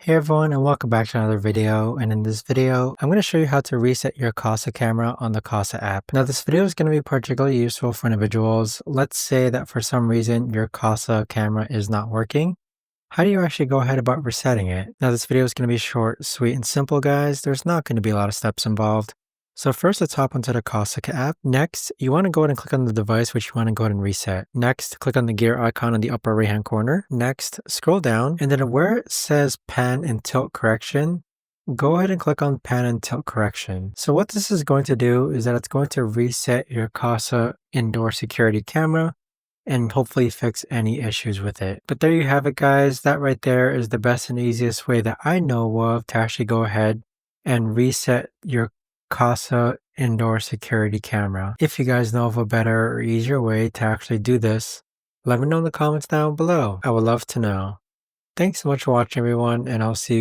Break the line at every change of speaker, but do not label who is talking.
Hey everyone, and welcome back to another video. And in this video, I'm going to show you how to reset your Kasa camera on the Kasa app. Now this video is going to be particularly useful for individuals. Let's say that for some reason your Kasa camera is not working. How do you actually go ahead about resetting it? Now this video is going to be short, sweet, and simple, guys. There's not going to be a lot of steps involved. So first, let's hop onto the Kasa app. Next, you want to go ahead and click on the device which you want to go ahead and reset. Next, click on the gear icon in the upper right hand corner. Next, scroll down, and then where it says pan and tilt correction, go ahead and click on pan and tilt correction. So what this is going to do is that it's going to reset your Kasa indoor security camera and hopefully fix any issues with it. But there you have it, guys. That right there is the best and easiest way that I know of to actually go ahead and reset your Kasa indoor security camera. If you guys know of a better or easier way to actually do this, let me know in the comments down below. I would love to know. Thanks so much for watching, everyone, and I'll see you